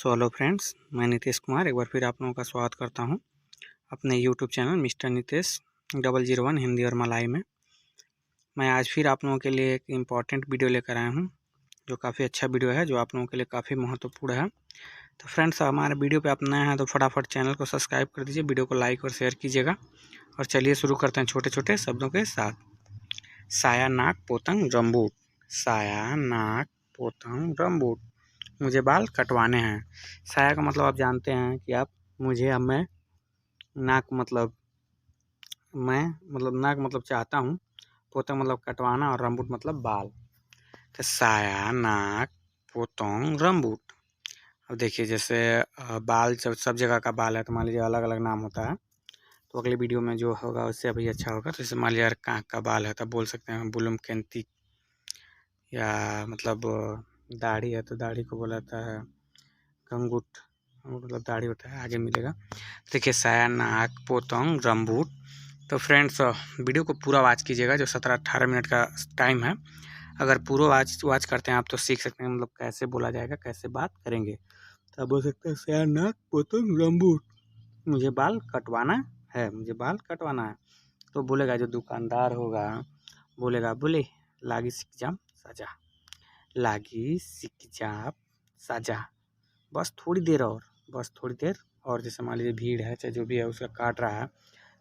Hello friends, मैं नीतीश कुमार एक बार फिर आप लोगों का स्वागत करता हूं अपने YouTube channel mister Nitish 001 Hindi और मलाई में। मैं आज फिर आप लोगों के लिए एक इम्पॉर्टेंट वीडियो लेकर आया हूं जो काफ़ी अच्छा वीडियो है, जो आप लोगों के लिए काफ़ी महत्वपूर्ण है। तो फ्रेंड्स, हमारे वीडियो पे आप नए हैं तो फटाफट चैनल को सब्सक्राइब कर दीजिए, वीडियो को लाइक और शेयर कीजिएगा। और चलिए शुरू करते हैं छोटे छोटे शब्दों के साथ। साया नाक पोतंग रंबूट। साया नाक पोतंग रंबूट। मुझे बाल कटवाने हैं। साया का मतलब आप जानते हैं कि आप मुझे, अब मैं, नाक मतलब मैं, मतलब नाक मतलब चाहता हूँ, पोतंग मतलब कटवाना और रंबूट मतलब बाल। तो साया नाक पोतंग रंबूट। अब देखिए, जैसे बाल सब जगह का बाल है तो मान लीजिए अलग अलग नाम होता है। तो अगले वीडियो में जो होगा उससे अभी अच्छा होगा। तो जैसे मान लीजिए कांख का बाल है तब बोल सकते हैं बुलम केंती, या मतलब दाढ़ी है तो दाढ़ी को बोला जाता है कंगूट। मतलब दाढ़ी होता है, आगे मिलेगा। देखिए, साया नाक पोतंग रंबूट। तो फ्रेंड्स, वीडियो को पूरा वॉच कीजिएगा, जो 17-18 मिनट का टाइम है। अगर पूरा वॉच करते हैं आप तो सीख सकते हैं मतलब कैसे बोला जाएगा, कैसे बात करेंगे। तो आप बोल सकते हैं साया नाक पोतंग रंबूट, मुझे बाल कटवाना है, मुझे बाल कटवाना है। तो बोलेगा जो दुकानदार होगा, बोलेगा बोले लागी सिकजाम साजा, लागी सिकजाम साजा, बस थोड़ी देर और, बस थोड़ी देर और। जैसे मान लीजिए भीड़ है चाहे जो भी है उसका काट रहा है,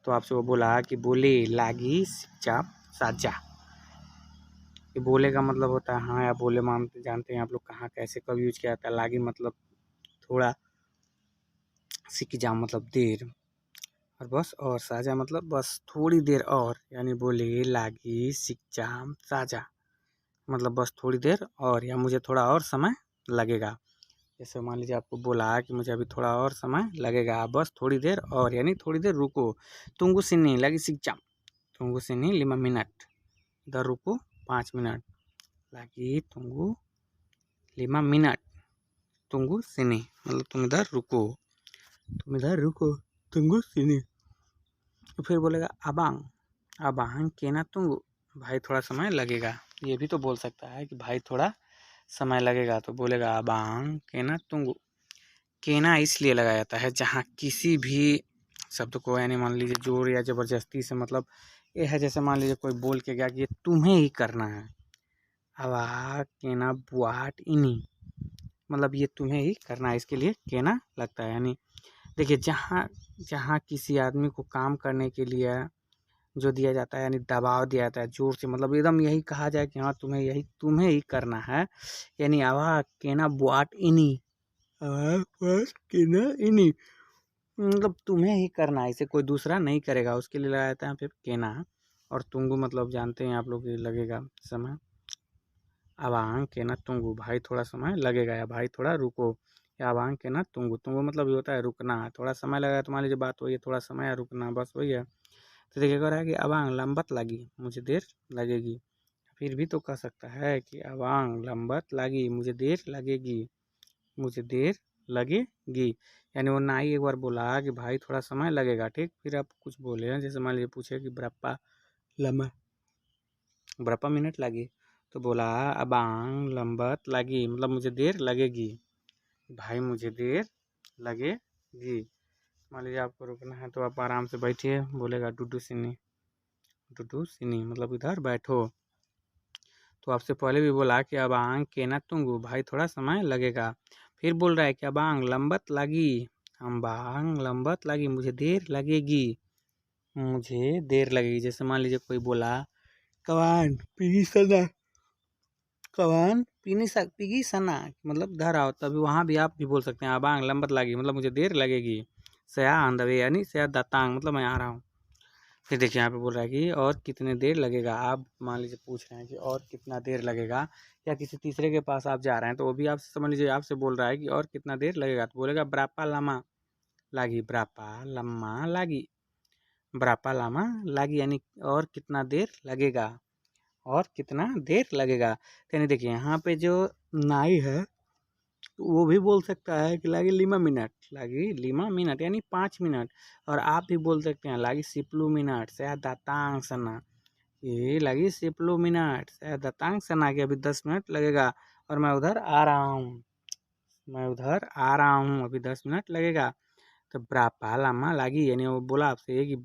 तो आपसे वो बोला कि बोले लागी चाप साजा। ये बोले का मतलब होता है हाँ या बोले, मानते जानते हैं आप लोग कहाँ कैसे कब यूज किया जाता है। लागी मतलब थोड़ा, सिक जाम मतलब देर, और बस और साजा मतलब बस थोड़ी देर और। यानी बोले लागी सिक जाम साजा मतलब बस थोड़ी देर और, या मुझे थोड़ा और समय लगेगा। जैसे मान लीजिए आपको बोला कि मुझे अभी थोड़ा और समय लगेगा, बस थोड़ी देर और, यानी थोड़ी देर रुको। तुंगु सिन्नी लगी सिक्चा, तुंगु सिन्नी 5 मिनट, इधर रुको 5 मिनट, लगी तुंगु 5 मिनट, तुंगु सिन्नी मतलब तुम इधर रुको, तुम इधर रुको, तुंगु सिन्नी। तो फिर बोलेगा अबांग, अबांग केना तुंगु, भाई थोड़ा समय लगेगा। ये भी तो बोल सकता है कि भाई थोड़ा समय लगेगा, तो बोलेगा अबांग केना तुंगु। केना इसलिए लगाया जाता है जहाँ किसी भी शब्द को, यानी मान लीजिए जोर या ज़बरदस्ती से, मतलब ये है जैसे मान लीजिए कोई बोल के गया कि ये तुम्हें ही करना है, अवा केना बुआट इनी, मतलब ये तुम्हें ही करना है, इसके लिए केना लगता है। यानी देखिए, जहाँ जहाँ किसी आदमी को काम करने के लिए जो दिया जाता है, यानी दबाव दिया जाता है जोर से, मतलब एकदम यही कहा जाए कि हाँ तुम्हें ही करना है, यानी अवा केना बुआट इनी, केना इनी मतलब तुम्हें ही करना है, इसे कोई दूसरा नहीं करेगा, उसके लिए लगाया जाता है फिर केना। और तुंगु मतलब जानते हैं आप लोग, लगेगा समय। अवांग केना तुंगु, भाई थोड़ा समय लगेगा, या भाई थोड़ा रुको, या अवांग केना तुंगु। तुंगु मतलब ये होता है रुकना, थोड़ा समय लगेगा। तो मान लीजिए बात वही है, थोड़ा समय या रुकना, बस वही है। तो देखिए कह रहा है कि अवांग लंबत लगी, मुझे देर लगेगी। फिर भी तो कह सकता है कि अवांग लंबत लगी, मुझे देर लगेगी, मुझे देर लगेगी। यानी वो नाई एक बार बोला कि भाई थोड़ा समय लगेगा, ठीक। फिर आप कुछ बोले हैं, जैसे मान लीजिए पूछे कि ब्रप्पा लम्बा, ब्रप्पा मिनट लगी, तो बोला अबांग लंबत लगी मतलब मुझे देर लगेगी, भाई मुझे देर लगेगी। मान लीजिए आपको रुकना है तो आप आराम से बैठिए, बोलेगा डुडू सिनी, डुडू सिनी मतलब इधर बैठो। तो आपसे पहले भी बोला कि अबांग केना तुंगु, भाई थोड़ा समय लगेगा। फिर बोल रहा है कि अबांग लंबत लगी, अबांग लंबत लगी, मुझे देर लगेगी, मुझे देर लगेगी। जैसे मान लीजिए कोई बोला कवान पीगी सना, कवान पीगी सना मतलब घर आओ, तभी वहाँ भी आप भी बोल सकते हैं अबांग लंबत लगी मतलब मुझे देर लगेगी। सया आंधवे यानी सया दातांग मतलब मैं आ रहा हूँ। फिर देखिए यहाँ पे बोल रहा है कि और कितने देर लगेगा। आप मान लीजिए पूछ रहे हैं कि और कितना देर लगेगा, या किसी तीसरे के पास आप जा रहे हैं तो वो भी आपसे समझ लीजिए आपसे बोल रहा है कि और कितना देर लगेगा, तो बोलेगा ब्रापा लामा लागी, ब्रापा लम्मा लागी, ब्रापा लामा लागी यानी और कितना देर लगेगा, और कितना देर लगेगा। यानी देखिए यहाँ पे जो नाई है तो वो भी बोल सकता है कि लागी 5 मिनट, लागी 5 मिनट यानी 5 मिनट। और आप भी बोल सकते हैं लागी 10 मिनट से दातांग सना, ये लगी 10 मिनट से दातांग सना के अभी 10 मिनट लगेगा और मैं उधर आ रहा हूँ, मैं उधर आ रहा हूँ, अभी 10 मिनट लगेगा। तो ब्रापा लामा लागी, यानी वो बोला आपसे ये कि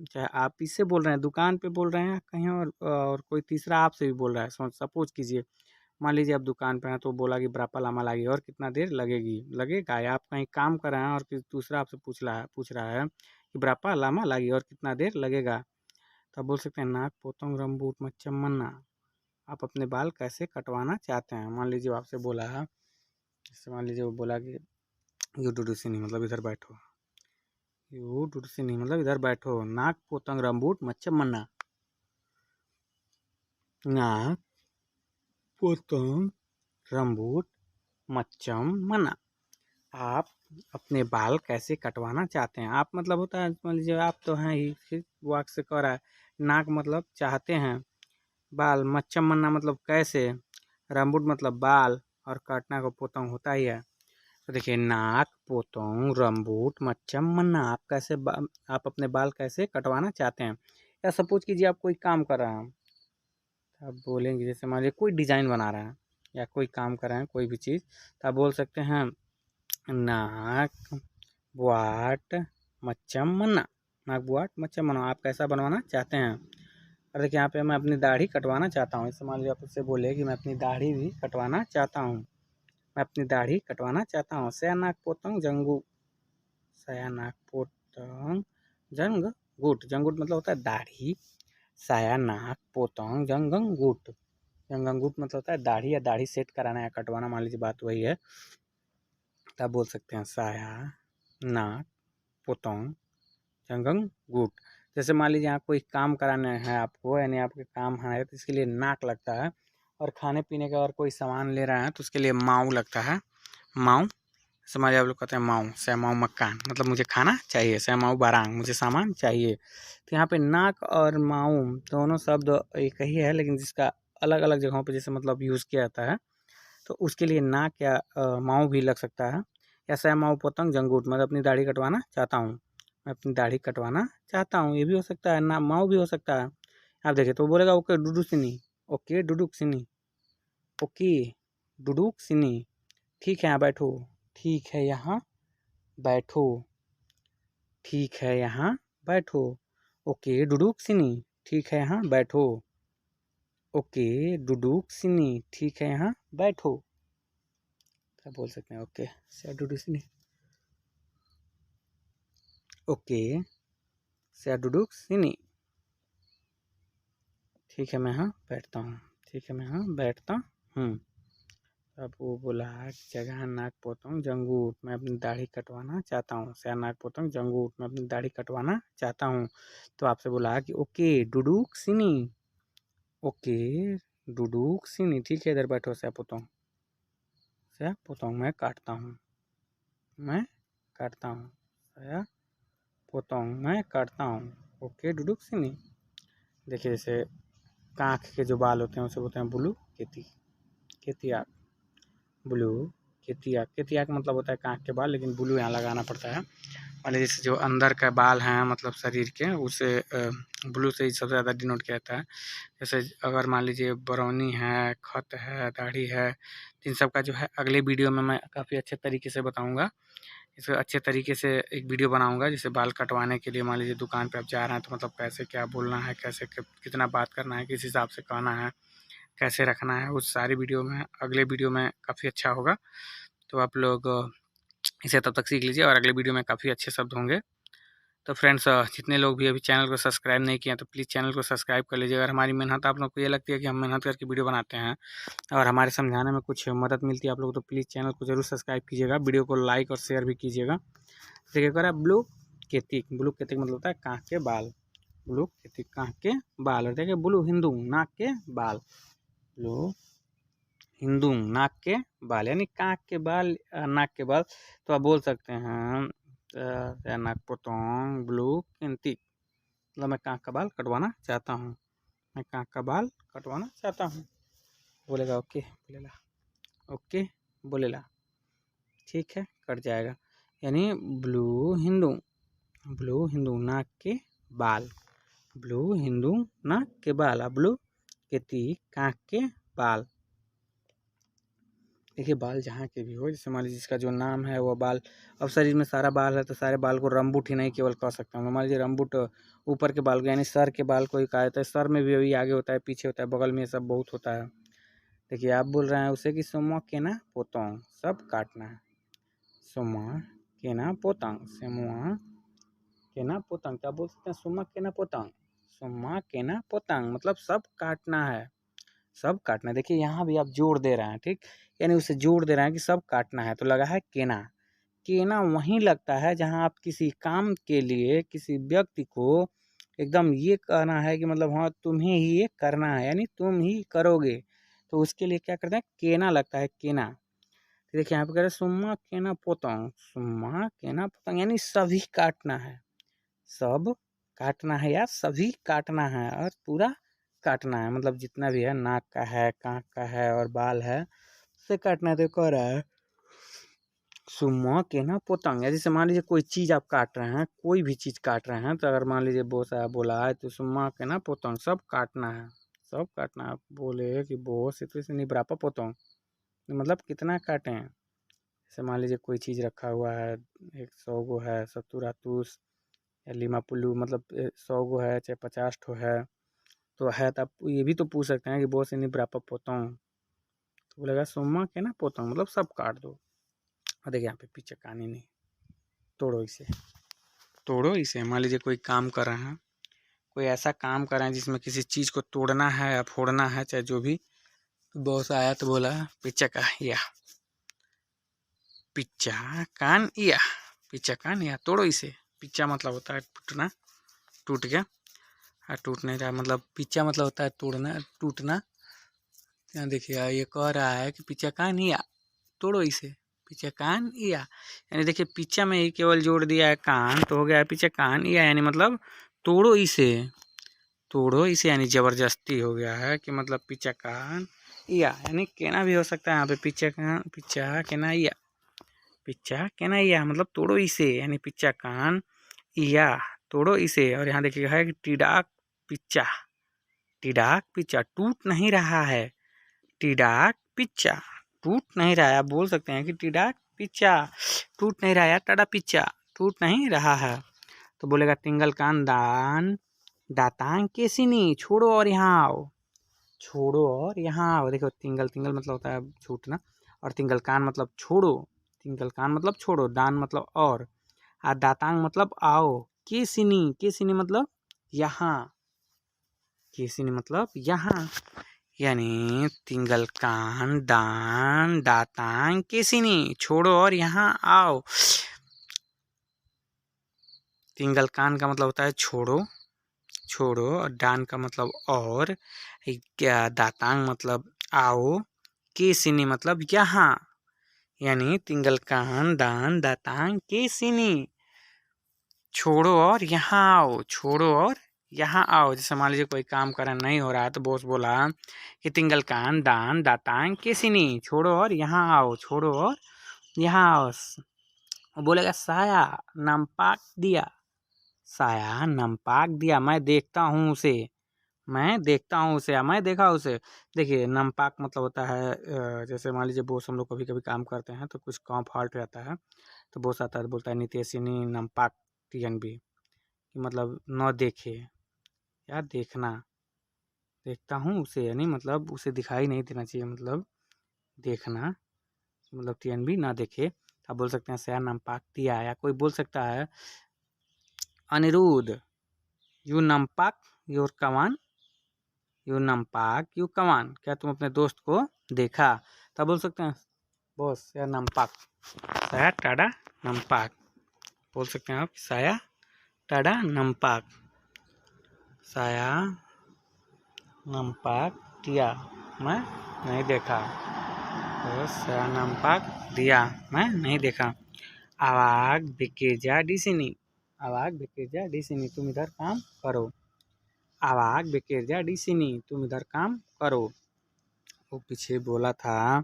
चाहे आप इससे बोल रहे हैं, दुकान पे बोल रहे हैं कहीं और कोई तीसरा आपसे भी बोल रहा है। सपोज कीजिए, मान लीजिए आप दुकान पे हैं तो बोला कि ब्रापा लामा लागी और कितना देर लगेगा, या आप कहीं काम कर रहे हैं और किसी दूसरा आपसे पूछ रहा है कि ब्रापा लामा लागी और कितना देर लगेगा। तो आप बोल सकते हैं नाक पोतंग रंबूट मच्छम मन्ना, आप अपने बाल कैसे कटवाना चाहते हैं। मान लीजिए वो आपसे बोला है, जैसे मान लीजिए वो बोला कि यू डूडू सी नहीं, मतलब इधर बैठो, यू डूडू सी नहीं मतलब इधर बैठो, नाक पोतंग रंबूट मच्छम मन्ना, नाक पोतंग रंबूट मच्छम मन्ना, आप अपने बाल कैसे कटवाना चाहते हैं। आप मतलब होता है, मान लीजिए आप तो हैं ही, फिर वाक से कह रहा है। नाक मतलब चाहते हैं, बाल, मच्छम मन्ना मतलब कैसे, रंबूट मतलब बाल, और काटना को पोतंग होता ही है। तो देखिए, नाक पोतंग रंबूट मच्छम मन्ना, आप अपने बाल कैसे कटवाना चाहते हैं। या सपोज कीजिए आप कोई काम कर रहे हैं, आप बोलेंगे, जैसे मान लीजिए कोई डिजाइन बना रहे हैं या कोई काम कर रहे हैं कोई भी चीज़, तो आप बोल सकते हैं नाक बुआट मच्छम मन्ना, नाक बुआट मच्छम मन्ना, आप कैसा बनवाना चाहते हैं। और देखिए यहाँ पे मैं अपनी दाढ़ी कटवाना चाहता हूँ, इससे मान लीजिए आप उससे बोले कि मैं अपनी दाढ़ी भी कटवाना चाहता हूँ, मैं अपनी दाढ़ी कटवाना चाहता हूँ। सया नाक पोतंग जंगू, सया नाक पोतंग जंगूट, जंगूट मतलब होता है दाढ़ी, साया नाक पोतंग जंगंगूट, जंगंगूट मतलब होता है दाढ़ी, या दाढ़ी सेट कराना या कटवाना, मान लीजिए बात वही है। तो आप बोल सकते हैं साया नाक पोतंग जंगंगूट। जैसे मान लीजिए यहाँ कोई काम कराना है आपको, यानी आपके काम है तो इसके लिए नाक लगता है, और खाने पीने का और कोई सामान ले रहा है तो उसके लिए माऊ लगता है, माऊ। समझ आप लोग कहते हैं माऊ, सैमाऊ मक्कान, मतलब मुझे खाना चाहिए, सैमाऊ बारांग मुझे सामान चाहिए। तो यहाँ पे नाक और माऊ दोनों शब्द एक ही है, लेकिन जिसका अलग अलग जगहों पे जैसे मतलब यूज़ किया जाता है, तो उसके लिए नाक या माऊ भी लग सकता है। या सैमाऊ पोतंग जंगूट, मतलब अपनी दाढ़ी कटवाना चाहता हूँ, मैं अपनी दाढ़ी कटवाना चाहता हूँ, ये भी हो सकता है ना, माऊ भी हो सकता है। आप देखिए तो बोलेगा ओके डुडू सिनी, ओके डुडुक सिनी, ओके डुडुक सिनी, ठीक है यहाँ बैठो, ठीक है यहाँ बैठो, ठीक है यहाँ बैठो, ओके डुडुक सिनी, ठीक है यहाँ बैठो, ओके डुडुक सिनी, ठीक है यहाँ बैठो। क्या बोल सकते हैं ओके से डुडुक सिनी, ओके से डुडुक सिनी, ठीक है मैं यहाँ बैठता हूँ, ठीक है मैं यहाँ बैठता हूँ। अब वो बोला जगह नाक पोतंग जंगूट, मैं अपनी दाढ़ी कटवाना चाहता हूँ, सया नाक पोतंग जंगूट, मैं अपनी दाढ़ी कटवाना चाहता हूँ। तो आपसे बोला कि ओके डुडुक सिनी, ओके डुडुक सिनी, ठीक है इधर बैठो सया पोतंग मैं काटता हूँ, मैं काटता हूँ, सया पोतंग मैं काटता हूँ, ओके डुडुक सिनी। देखिए जैसे कांख के जो बाल होते हैं उसे बोलते हैं ब्लू केती, केतिया, ब्लू केतिया, केतिया का मतलब होता है कांख के बाल, लेकिन ब्लू यहाँ लगाना पड़ता है। मान लीजिए जैसे जो अंदर का बाल हैं मतलब शरीर के, उसे ब्लू से ही सबसे ज़्यादा डिनोट किया जाता है। जैसे अगर मान लीजिए बरौनी है, खत है, दाढ़ी है, इन सब का जो है अगले वीडियो में मैं काफ़ी अच्छे तरीके से बताऊँगा। इसे अच्छे तरीके से एक वीडियो बनाऊँगा, जैसे बाल कटवाने के लिए मान लीजिए दुकान पे आप जा रहे हैं तो मतलब कैसे क्या बोलना है, कैसे कितना बात करना है, किस हिसाब से कहना है, कैसे रखना है, उस सारी वीडियो में अगले वीडियो में काफ़ी अच्छा होगा। तो आप लोग इसे तब तक सीख लीजिए, और अगले वीडियो में काफ़ी अच्छे शब्द होंगे। तो फ्रेंड्स, जितने लोग भी अभी चैनल को सब्सक्राइब नहीं किए हैं तो प्लीज़ चैनल को सब्सक्राइब कर लीजिए। अगर हमारी मेहनत आप लोग को ये लगती है कि हम मेहनत करके वीडियो बनाते हैं और हमारे समझाने में कुछ मदद मिलती है आप लोग, तो प्लीज़ चैनल को जरूर सब्सक्राइब कीजिएगा, वीडियो को लाइक और शेयर भी कीजिएगा। देखिए करा ब्लू केतिक, ब्लू केतिक मतलब होता है कांख के बाल, ब्लू केतिक कांख के बाल, और देखिए ब्लू हिंदू नाक के बाल, ब्लू हिंदू नाक के बाल, यानी कांख के बाल, नाक के बाल। तो आप बोल सकते हैं नाक पोतोंग ब्लू केंती, मतलब मैं कांख का बाल कटवाना चाहता हूँ, मैं कांख का बाल कटवाना चाहता हूँ। बोलेगा ओके, बोलेला ओके, बोलेला ठीक है कट जाएगा। यानी ब्लू हिंदू, ब्लू हिंदू नाक के बाल, ब्लू हिंदू नाक के बाल, ब्लू केती कांख के बाल। देखिए बाल जहाँ के भी हो, जैसे मान लीजिए जिसका जो नाम है वो बाल, अब शरीर में सारा बाल है तो सारे बाल को रंबूट ही नहीं केवल कह सकता हूँ। मान लीजिए रंबूट ऊपर के बाल को यानी सर के बाल को ही कहा जाता है। सर में भी अभी आगे होता है, पीछे होता है, बगल में ये सब बहुत होता है। देखिए आप बोल रहे हैं उसे कि सुम्मा केना पोतोंग, सब काटना है। सुम्मा केना पोतंग, सुम्मा केना पोतंग, क्या बोल सकते हैं? सुम्मा केना पोतंग, सुम्मा केना पोतंग मतलब सब काटना है, सब काटना है। देखिए यहाँ भी आप जोड़ दे रहे हैं, ठीक, यानी उसे जोड़ दे रहे हैं कि सब काटना है, तो लगा है केना। केना वहीं लगता है जहाँ आप किसी काम के लिए किसी व्यक्ति को एकदम ये कहना है कि मतलब हाँ तुम्हें ही ये करना है, यानी तुम ही करोगे, तो उसके लिए क्या करते हैं? केना लगता है, केना। तो देखिए यहाँ पे कह रहे हैं सुम्मा केना पोतंग, सुम्मा केना पोतंग यानी सभी काटना है, सब काटना है या सभी काटना है और पूरा काटना है, मतलब जितना भी है, नाक का है, कान का है और बाल है, उसे काटना है। तो कह रहा है सुम्मा केना पोतंग, या जैसे मान लीजिए कोई चीज़ आप काट रहे हैं, कोई भी चीज़ काट रहे हैं, तो अगर मान लीजिए बोस आया बोला है तो सुम्मा केना पोतंग सब काटना है, सब काटना है। आप बोले कि बोस इतने से निबरापा पोतंग मतलब कितना काटें। जैसे मान लीजिए कोई चीज़ रखा हुआ है, 100 गो है, 70 आतूस या लीमा पुल्लू, मतलब 100 गो है चाहे 50 ठो है, तो है तो आप ये भी तो पूछ सकते हैं कि बोस इन्हीं बराबर पोताऊँ, तो बोलेगा सुम्मा के ना पोताऊँ मतलब सब काट दो। और देखिए यहाँ पे पीछे कहानी नहीं, तोड़ो इसे, तोड़ो इसे। मान लीजिए कोई काम कर रहे हैं, कोई ऐसा काम कर रहे हैं जिसमें किसी चीज़ को तोड़ना है या फोड़ना है, चाहे जो भी, तो बॉस आया तो बोला पिच्चा का या, पिच्चा कान या, पिच्चा कान या, तोड़ो इसे। पिच्चा मतलब होता है टूटना, टूट गया, टूट नहीं रहा, मतलब पिच्चा मतलब होता है तोड़ना, टूटना। यहाँ देखिए ये कह रहा है कि पिच्चा कान या, तोड़ो इसे, पिच्चा कान या, यानी देखिए पिच्चा में ही केवल जोड़ दिया है कान, तो हो गया पिच्चा कान या, यानी मतलब तोड़ो इसे, तोड़ो इसे, यानी जबरदस्ती हो गया है कि मतलब पिच्चा कान या, यानी केना भी हो सकता है यहाँ पे, पिच्चा कान, पिच्चा केना या, पिच्चा केना या मतलब तोड़ो इसे, यानी पिच्चा कान या, तोड़ो इसे। और यहाँ देखिए है कि टिडाक पिच्चा, टिडाक पिच्चा टूट नहीं रहा है, टिडाक पिच्चा टूट नहीं रहा है। आप बोल सकते हैं कि टिडाक पिच्चा टूट नहीं रहा है, टाडा पिच्चा टूट नहीं रहा है। तो बोलेगा तिंगल कान दान दातांग केसिनी, छोड़ो और यहाँ आओ, छोड़ो और यहाँ आओ। देखो तिंगल, तिंगल मतलब होता है छूटना, और तिंगल कान मतलब छोड़ो, तिंगल कान मतलब छोड़ो, दान मतलब और दातांग मतलब आओ, केसिनी मतलब यहाँ, केसिनी मतलब यहाँ, यानी तिंगल कान दान दातांग केसिनी, छोड़ो और यहाँ आओ। तिंगल कान का मतलब होता है छोड़ो, छोड़ो, और दान का मतलब और, क्या दातांग मतलब आओ, केसिनी मतलब यहाँ, यानी तिंगल कान दान दातांग केसिनी, छोड़ो और यहाँ आओ, छोड़ो और यहाँ आओ। जैसे मान लीजिए कोई काम करना नहीं हो रहा है तो बॉस बोला कि तिंगल कान दान दातांग केसिनी, छोड़ो और यहाँ आओ, छोड़ो और यहाँ आओ। वो बोलेगा साया नमपाक दिया, साया नमपाक दिया, मैं देखता हूँ उसे, मैं देखता हूँ उसे या मैं देखा उसे। देखिए नमपाक मतलब होता है जैसे मान लीजिए बॉस, हम लोग कभी कभी काम करते हैं तो कुछ काम फॉल्ट रहता है, तो बॉस आता है तो बोलता है नितेशिनी नमपाक टीएनबी, कि मतलब न देखे या देखना, देखता हूँ उसे, यानी मतलब उसे दिखाई नहीं देना चाहिए, मतलब देखना, मतलब टीएनबी ना देखे। आप बोल सकते हैं सया नमपाक दिया, या कोई बोल सकता है अनिरुद्ध यू नमपाक योर कमान, यू नमपाक यू कमान, क्या तुम अपने दोस्त को देखा। तब बोल सकते हैं बॉस या नमपाक, साया टाडा नमपाक, बोल सकते हैं आप साया टाडा नमपाक, साया नमपाक दिया मैं नहीं देखा, तो साया नमपाक दिया मैं नहीं देखा। आवाग बेकेजा डिसिनी, आवाग बेकेजा डिसिनी, तुम इधर काम करो, आवाग बेकेजा डिसिनी, तुम इधर काम करो। वो पीछे बोला था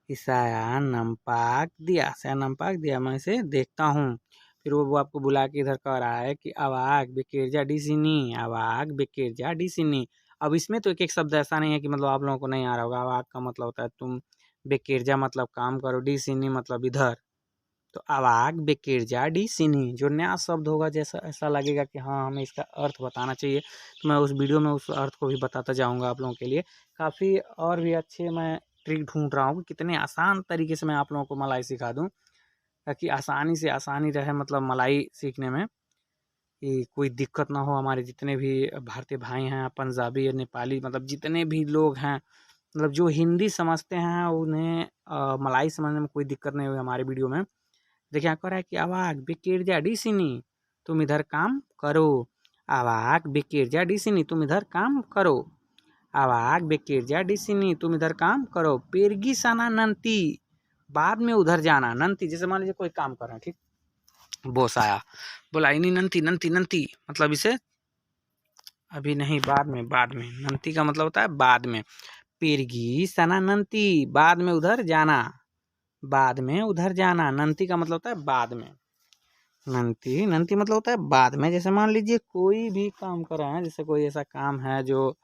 कि साया नमपाक दिया, साया नमपाक दिया, मैं इसे देखता हूँ। फिर वो आपको बुला के इधर कह रहा है कि आवाग बेकेजा डिसिनी, आवाग बेकेजा डिसिनी। अब इसमें तो एक एक शब्द ऐसा नहीं है कि मतलब आप लोगों को नहीं आ रहा होगा। आवाग का मतलब होता है तुम बेकेरजा मतलब काम करो, डी सिनी मतलब इधर। तो अवाक बेकेरजा डी सिनी जो नया शब्द होगा, जैसा ऐसा लगेगा कि हाँ हमें इसका अर्थ बताना चाहिए, तो मैं उस वीडियो में उस अर्थ को भी बताता जाऊँगा आप लोगों के लिए। काफ़ी और भी अच्छे मैं ट्रिक ढूंढ रहा हूँ, कितने आसान तरीके से मैं आप लोगों को मलाई सिखा दूँ, ताकि आसानी से आसानी रहे मतलब मलाई सीखने में, कि कोई दिक्कत ना हो। हमारे जितने भी भारतीय भाई हैं, पंजाबी या नेपाली, मतलब जितने भी लोग हैं, मतलब जो हिंदी समझते हैं उन्हें मलाई समझने में कोई दिक्कत नहीं हुई हमारे वीडियो में। देखिए यहाँ कह रहा है कि अवाक बेकेरजा डी सिनी तुम इधर काम करो, अवाक बेकेरजा डी सिनी तुम इधर काम करो, अवाक बेकेरजा डी सिनी तुम इधर काम करो, पेरगी सना नंती बाद में उधर जाना। नंती जैसे मान लीजिए कोई काम कर रहे हैं, ठीक, बॉस आया, बोला इनी नंती नंती नंती मतलब इसे अभी नहीं, बाद में, बाद में। नंती का मतलब होता है बाद में। पेरगी सना नंती बाद में उधर जाना, बाद में उधर जाना। नंती का मतलब होता है बाद में। नंती नंती मतलब होता है बाद में। जैसे मान लीजिए कोई भी काम कर रहे हैं, जैसे कोई ऐसा काम है जो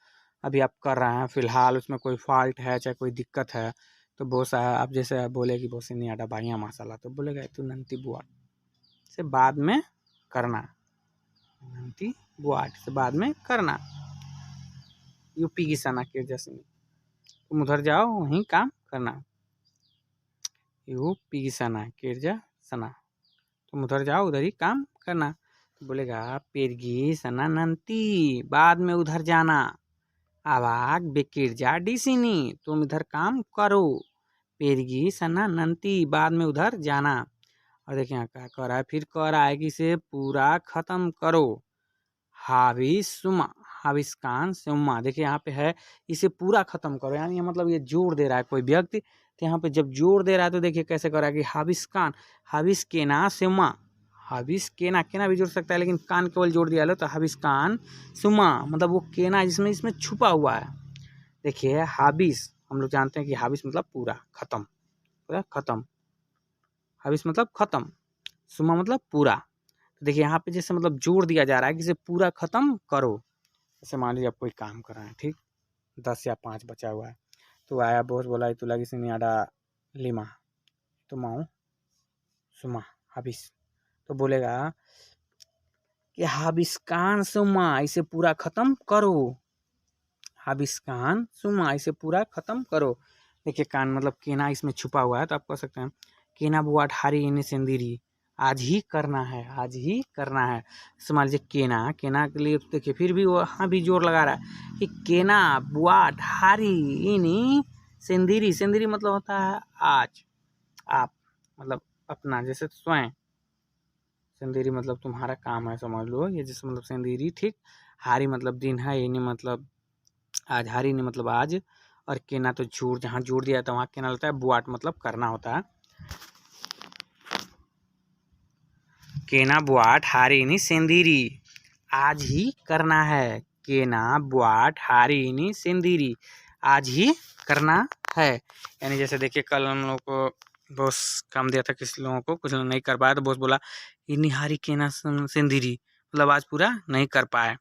अभी आप कर रहे हैं फिलहाल, उसमें कोई फॉल्ट है चाहे कोई दिक्कत है, तो बॉस आया, आप जैसे आप बोले कि बॉस नहीं आटा भाइया मसाला, तो बोलेगा तू नंती बुआ से बाद में करना, नंती बुआ से बाद में करना। यूपी की सना के जैसे तुम उधर जाओ वहीं काम करना, यूपी की सना किरजा सना तुम उधर जाओ उधर ही काम करना। तो बोलेगा पेरगी सना नंती बाद में उधर जाना, आवाक बेकिरजा डीसिनी तुम इधर काम करो, पेरगी सना नंती बाद में उधर जाना। और देखिए यहाँ क्या कह रहा है, फिर कह रहा है कि इसे पूरा खत्म करो, हाविस सुमा हाविस्कान सुमा। देखिए यहाँ पे है इसे पूरा खत्म करो, यानी मतलब ये जोड़ दे रहा है कोई व्यक्ति, तो यहाँ पे जब जोड़ दे रहा है तो देखिए कैसे कर रहा है कि हाविस्कान हाविस केना सुमा, हाविस केना, केना भी जोड़ सकता है लेकिन कान केवल जोड़ दिया लो, तो हाविस्कान सुमा मतलब वो केना जिसमें इसमें छुपा हुआ है। देखिए हाविस हम लोग जानते हैं कि हाविस मतलब पूरा खत्म, पूरा खत्म, हाविस मतलब खत्म, सुमा मतलब पूरा। तो देखिए यहाँ पे जैसे मतलब जोड़ दिया जा रहा है कि इसे पूरा खत्म करो। जैसे मान लीजिए आप कोई काम कर रहे हैं, ठीक, 10 या 5 बचा हुआ है, तो आया बॉस बोला तू लगी से नहीं आडा लिमा तो माऊ सुमा हाबिस, तो बोलेगा कि हाबिस्कान सुमा इसे पूरा खत्म करो, हाबिस्कान सुमा इसे पूरा खत्म करो। देखिए कान मतलब केना इसमें छुपा हुआ है, तो आप कह सकते हैं केना बुआ ठारी इन्हें सिंदीरी आज ही करना है, आज ही करना है। मान लीजिए केना, केना के लिए देखिए फिर भी वहाँ भी जोर लगा रहा है कि केना बुआ ढारी इनी सिंदीरी, सिंदीरी मतलब होता है आज, आप मतलब अपना, जैसे स्वयं, सिंदीरी मतलब तुम्हारा काम है समझ लो, ये जैसे मतलब सिंदीरी, ठीक, हारी मतलब दिन है, इनी मतलब आज, हारी नहीं मतलब आज, और केना तो जोड़, जहाँ जोड़ दिया था वहाँ केना लगता है, बुआट मतलब करना होता है। केना बुआट हारिनी सेंदीरी आज ही करना है, केना बुआट हारिनी सेंदीरी आज ही करना है। यानी जैसे देखिए कल हम लोग को बॉस काम दिया था किसी लोगों को, कुछ लोग नहीं कर पाया, तो बॉस बोला इन्हीं हारी केना सेंदीरी मतलब आज पूरा नहीं कर पाए।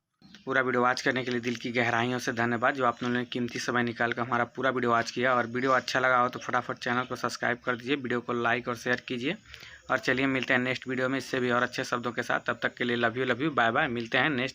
पूरा वीडियो वॉच करने के लिए दिल की गहराइयों से धन्यवाद, जो आप लोगों ने कीमती समय निकाल कर हमारा पूरा वीडियो वॉच किया। और वीडियो अच्छा लगा हो तो फटाफट चैनल को सब्सक्राइब कर दीजिए, वीडियो को लाइक और शेयर कीजिए। और चलिए मिलते हैं नेक्स्ट वीडियो में इससे भी और अच्छे शब्दों के साथ, तब तक के लिए लव यू बाय बाय, मिलते हैं नेक्स्ट